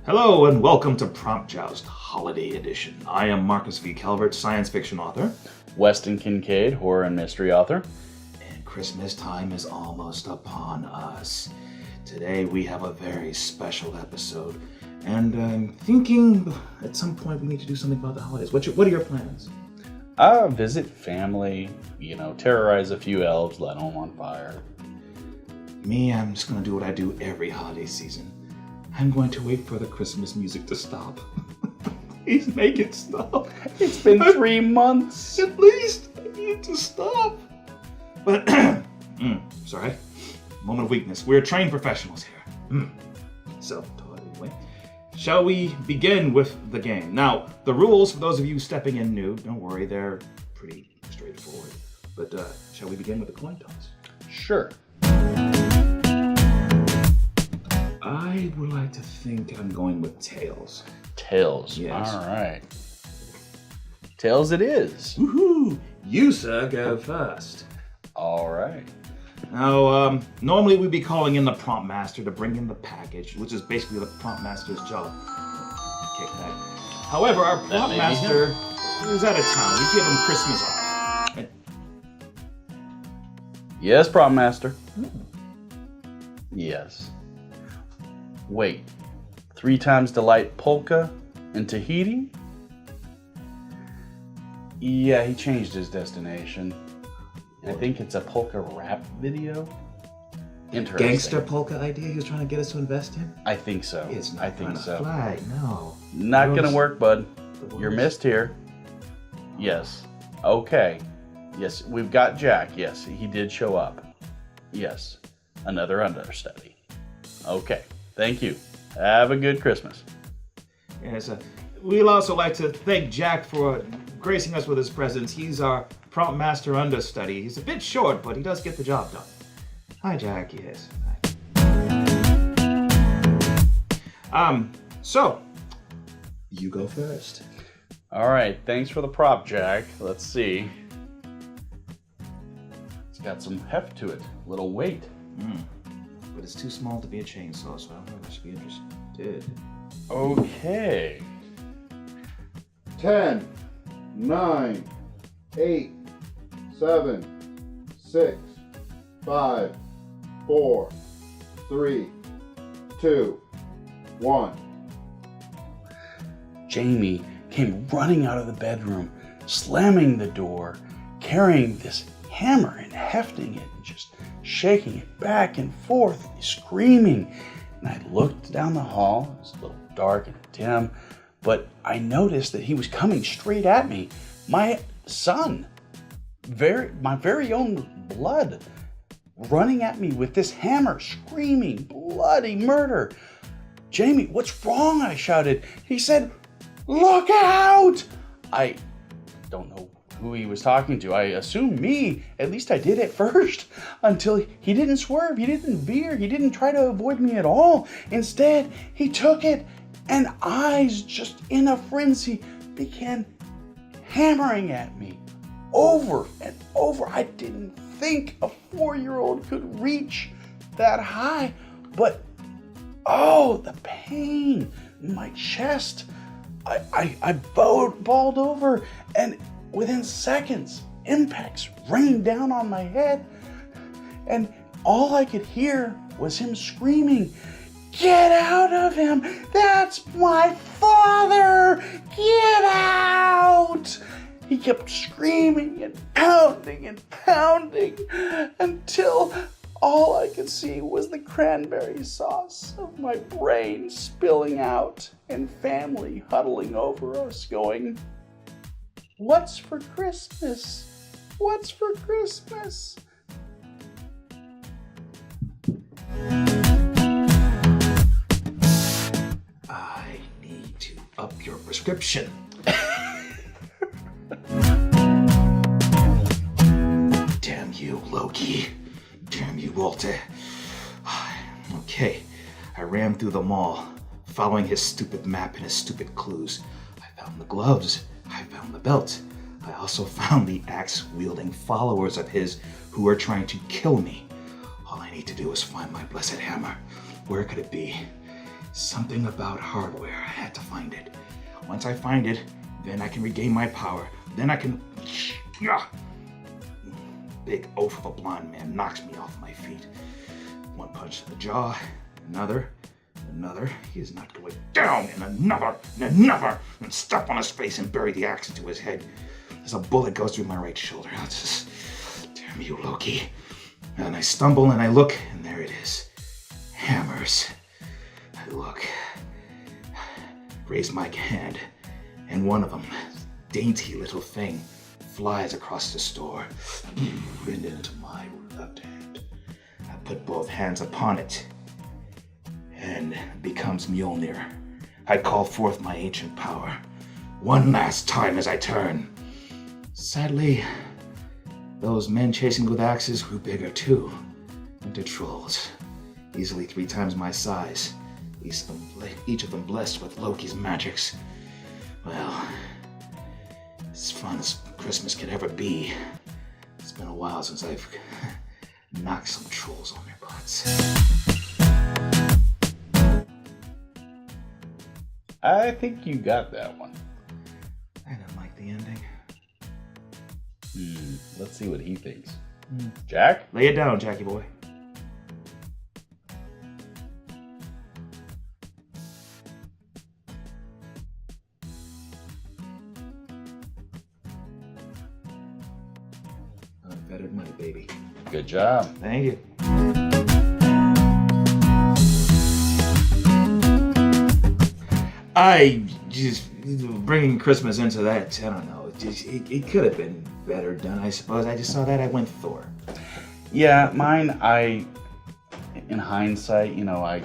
Hello and welcome to Prompt Joust Holiday Edition. I am Marcus V. Calvert, science fiction author. Weston Kincade, horror and mystery author. And Christmas time is almost upon us. Today we have a very special episode. And I'm thinking at some point we need to do something about the holidays. What are your plans? Visit family, terrorize a few elves, let them on fire. Me, I'm just going to do what I do every holiday season. I'm going to wait for the Christmas music to stop. Please make it stop. It's been 3 months. At least I need it to stop. But, sorry. Moment of weakness. We're trained professionals here. Self-taught anyway. Shall we begin with the game? Now, the rules, for those of you stepping in new, don't worry, they're pretty straightforward. But shall we begin with the coin toss? Sure. I would like to think I'm going with tails. Tails. Yes. All right. Tails it is. Woohoo! You, sir, go first. All right. Now, normally we'd be calling in the prompt master to bring in the package, which is basically the prompt master's job. Kick that. However, our prompt master is out of town. We give him Christmas off. Yes, prompt master. Yes. Wait. 3 times delight polka in Tahiti? Yeah, he changed his destination. I think it's a polka rap video. Interesting. Gangster polka idea he was trying to get us to invest in? I think so. It's not I think so. Fly, no. Not gonna work, bud. You're missed here. Yes. Okay. Yes, we've got Jack. Yes, he did show up. Yes. Another understudy. Okay. Thank you. Have a good Christmas. Yes, we'd also like to thank Jack for gracing us with his presence. He's our prompt master understudy. He's a bit short, but he does get the job done. Hi, Jack. Yes. Hi. So, you go first. All right. Thanks for the prop, Jack. Let's see. It's got some heft to it. A little weight. But it's too small to be a chainsaw, so I don't know if I should be interested. Okay. 10, 9, 8, 7, 6, 5, 4, 3, 2, 1. Jamie came running out of the bedroom, slamming the door, carrying this hammer and hefting it and just shaking it back and forth, screaming. And I looked down the hall. It was a little dark and dim, but I noticed that he was coming straight at me. My son, my very own blood, running at me with this hammer, screaming bloody murder. Jamie, what's wrong? I shouted. He said, "Look out!" I don't know who he was talking to. I assume me. At least I did at first, until he didn't swerve, he didn't veer, he didn't try to avoid me at all. Instead, he took it, and eyes just in a frenzy began hammering at me over and over. I didn't think a 4-year-old could reach that high, but oh, the pain in my chest. I bowled over, and within seconds, impacts rained down on my head, and all I could hear was him screaming, "Get out of him! That's my father! Get out!" He kept screaming and pounding until all I could see was the cranberry sauce of my brain spilling out and family huddling over us going, "What's for Christmas? What's for Christmas?" I need to up your prescription. Damn you, Loki. Damn you, Walter. Okay, I ran through the mall, following his stupid map and his stupid clues. I found the gloves. I found the belt. I also found the axe-wielding followers of his who were trying to kill me. All I need to do is find my blessed hammer. Where could it be? Something about hardware. I had to find it. Once I find it, then I can regain my power. Then I can... Big oaf of a blonde man knocks me off my feet. One punch to the jaw, another. He is not going down, and another, and step on his face and bury the axe into his head as a bullet goes through my right shoulder. Damn you, Loki. And I stumble and I look, and there it is. Hammers. I look, raise my hand, and one of them, dainty little thing, flies across the store and into my left hand. I put both hands upon it and becomes Mjolnir. I call forth my ancient power one last time as I turn. Sadly, those men chasing with axes grew bigger too, into trolls, easily 3 times my size. Each of them blessed with Loki's magics. Well, as fun as Christmas could ever be, it's been a while since I've knocked some trolls on their butts. I think you got that one. I didn't like the ending. Let's see what he thinks. Jack? Lay it down, Jackie boy. Unfettered money, baby. Good job. Thank you. I just, bringing Christmas into that, I don't know, it could have been better done, I suppose. I just saw that, I went Thor. Yeah, mine, in hindsight, I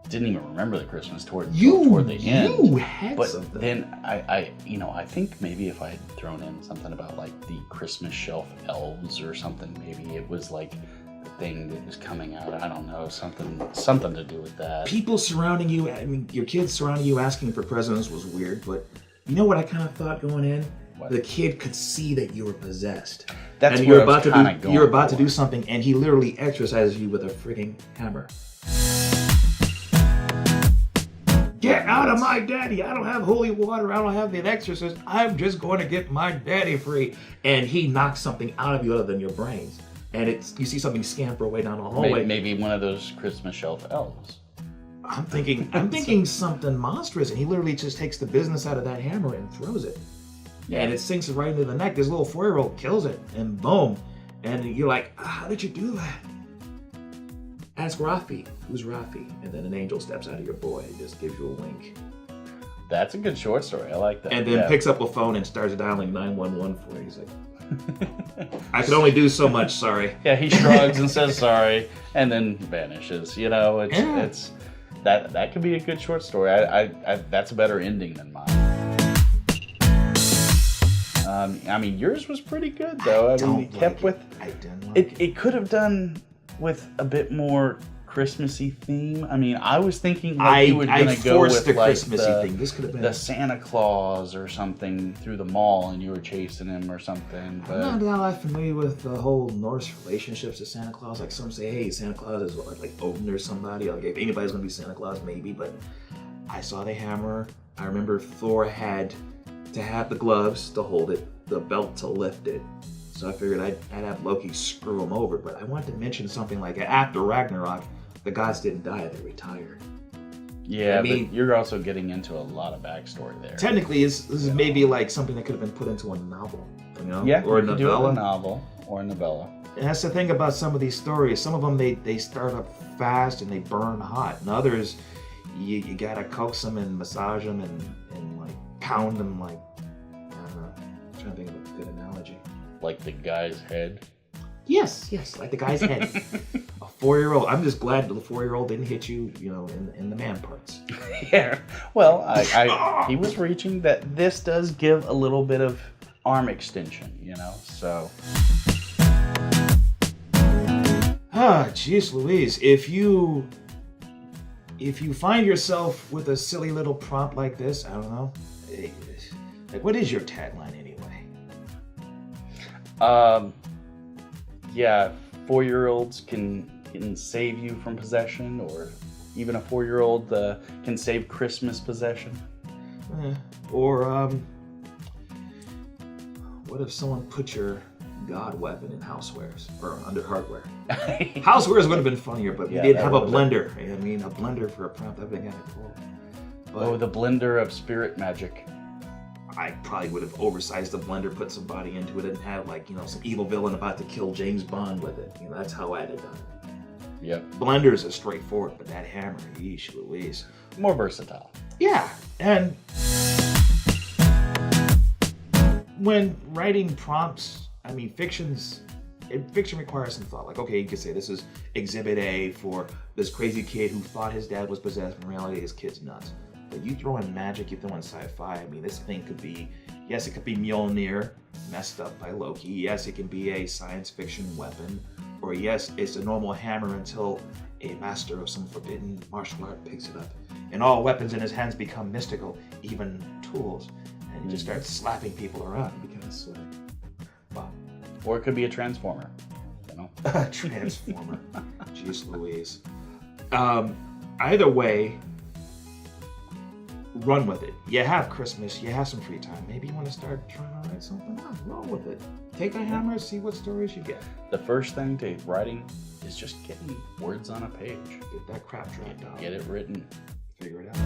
didn't even remember the Christmas toward the end. You had but something. Then I think maybe if I had thrown in something about like the Christmas shelf elves or something, maybe it was like the thing that was coming out. I don't know, something to do with that. People surrounding you, I mean, your kids surrounding you asking for presents was weird, but you know what I kind of thought going in? What? The kid could see that you were possessed. That's and what I was kind of going you're about to for. do something, and he literally exercises you with a frigging hammer. Get out of my daddy! I don't have holy water. I don't have an exorcist. I'm just going to get my daddy free. And he knocks something out of you other than your brains. And you see something scamper away down the hallway. Maybe one of those Christmas shelf elves. I'm thinking something monstrous, and he literally just takes the business out of that hammer and throws it. Yeah. And it sinks right into the neck. This little 4-year-old kills it, and boom. And you're like, how did you do that? Ask Rafi. Who's Rafi? And then an angel steps out of your boy and just gives you a wink. That's a good short story. I like that. And then picks up a phone and starts dialing 911 for you. He's like, I can only do so much, sorry. Yeah, he shrugs and says sorry, and then vanishes. It's that could be a good short story. I that's a better ending than mine. I mean, yours was pretty good though. I mean, it kept with it. It could have done with a bit more Christmassy theme. I mean, I was thinking like you were gonna go with the like Christmassy thing. This could have been the Santa Claus or something through the mall, and you were chasing him or something. But I'm not that familiar with the whole Norse relationships to Santa Claus. Like some say, hey, Santa Claus is like Odin or somebody. Like if anybody's gonna be Santa Claus, maybe. But I saw the hammer. I remember Thor had to have the gloves to hold it, the belt to lift it. So I figured I'd have Loki screw him over. But I wanted to mention something like after Ragnarok, the gods didn't die, they retired. Yeah, I mean, but you're also getting into a lot of backstory there. Technically, this is maybe like something that could have been put into a novel, Yeah, or a you could do it in novella. a novel or a novella. And that's the thing about some of these stories. Some of them, they start up fast and they burn hot. And others, you gotta coax them and massage them and like pound them like, I don't know. I'm trying to think of a good analogy. Like the guy's head. Yes, like the guy's head. A 4-year-old. I'm just glad the 4-year-old didn't hit you, in the man parts. Yeah. Well, he was reaching that. This does give a little bit of arm extension, so. Ah, jeez Louise. If you find yourself with a silly little prompt like this, I don't know. Like, what is your tagline anyway? Yeah, 4-year-olds can save you from possession, or even a 4-year-old can save Christmas possession. Or what if someone put your god weapon in housewares or under hardware? Housewares would have been funnier, but we did have a blender. I mean, a blender for a prompt, that would have been kind of cool. But the blender of spirit magic. I probably would have oversized the blender, put somebody into it, and had some evil villain about to kill James Bond with it. That's how I'd have done it. Yep. Blenders are straightforward, but that hammer, yeesh Louise. More versatile. Yeah, and when writing prompts, I mean, fiction requires some thought. Like, okay, you could say this is Exhibit A for this crazy kid who thought his dad was possessed. In reality, his kid's nuts. But you throw in magic, you throw in sci-fi. I mean, this thing could be, yes, it could be Mjolnir messed up by Loki. Yes, it can be a science fiction weapon. Or yes, it's a normal hammer until a master of some forbidden martial art picks it up. And all weapons in his hands become mystical, even tools. And he just starts slapping people around because, well. Or it could be a transformer, A transformer. Jeez Louise. Either way, run with it. You have Christmas, you have some free time. Maybe you want to start trying to write something out. Roll with it. Take a hammer, see what stories you get. The first thing to writing is just getting words on a page. Get that crap dropped out. Get it written. Figure it out.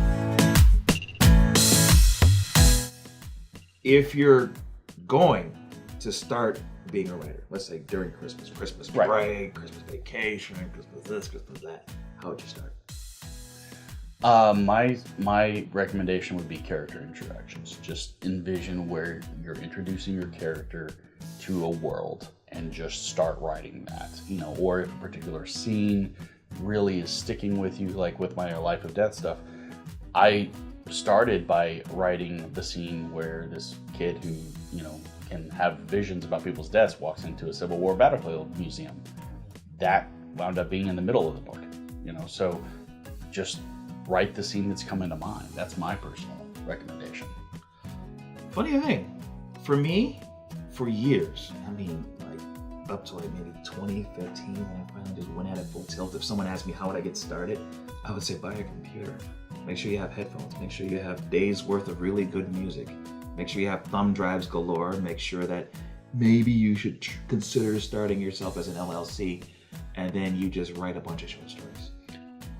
If you're going to start being a writer, let's say during Christmas break, Christmas vacation, Christmas this, Christmas that, how would you start? My recommendation would be character introductions. Just envision where you're introducing your character to a world and just start writing that. Or if a particular scene really is sticking with you, like with my Life of Death stuff, I started by writing the scene where this kid who, can have visions about people's deaths walks into a Civil War battlefield museum. That wound up being in the middle of the book, so just write the scene that's coming to mind. That's my personal recommendation. Funny thing, for me, for years, I mean, like up to like maybe 2015, when I finally just went at it full tilt. If someone asked me how would I get started, I would say buy a computer. Make sure you have headphones. Make sure you have days worth of really good music. Make sure you have thumb drives galore. Make sure that maybe you should consider starting yourself as an LLC, and then you just write a bunch of short stories.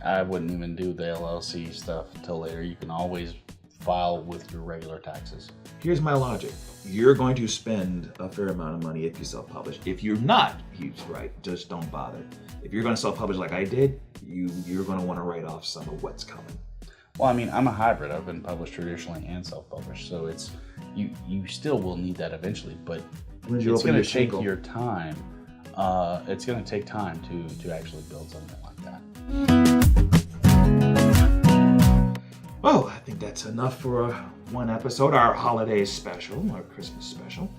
I wouldn't even do the LLC stuff till later. You can always file with your regular taxes. Here's my logic. You're going to spend a fair amount of money if you self-publish. If you're not, just don't bother. If you're going to self-publish like I did, you're going to want to write off some of what's coming. Well, I mean, I'm a hybrid. I've been published traditionally and self-published, so it's you still will need that eventually, but it's going to take your time. It's going to take time to actually build something like that. Well, I think that's enough for one episode, our holiday special, our Christmas special.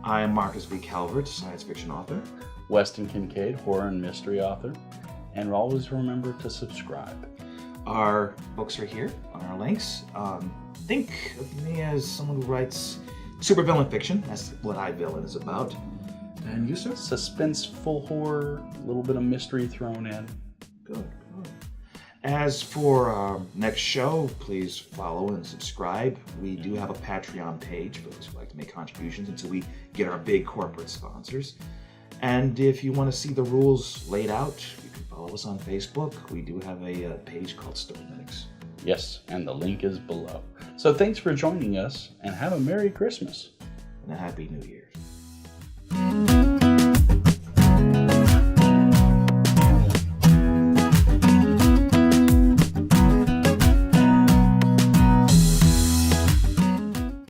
I am Marcus V. Calvert, science fiction author. Weston Kincade, horror and mystery author. And always remember to subscribe. Our books are here on our links. Think of me as someone who writes supervillain fiction. That's what iVillain is about. And you, sir? Suspenseful horror, a little bit of mystery thrown in. Good. As for our next show, please follow and subscribe. We do have a Patreon page for those who like to make contributions until we get our big corporate sponsors. And if you want to see the rules laid out, you can follow us on Facebook. We do have a page called Storytellers. Yes, and the link is below. So thanks for joining us, and have a Merry Christmas. And a Happy New Year.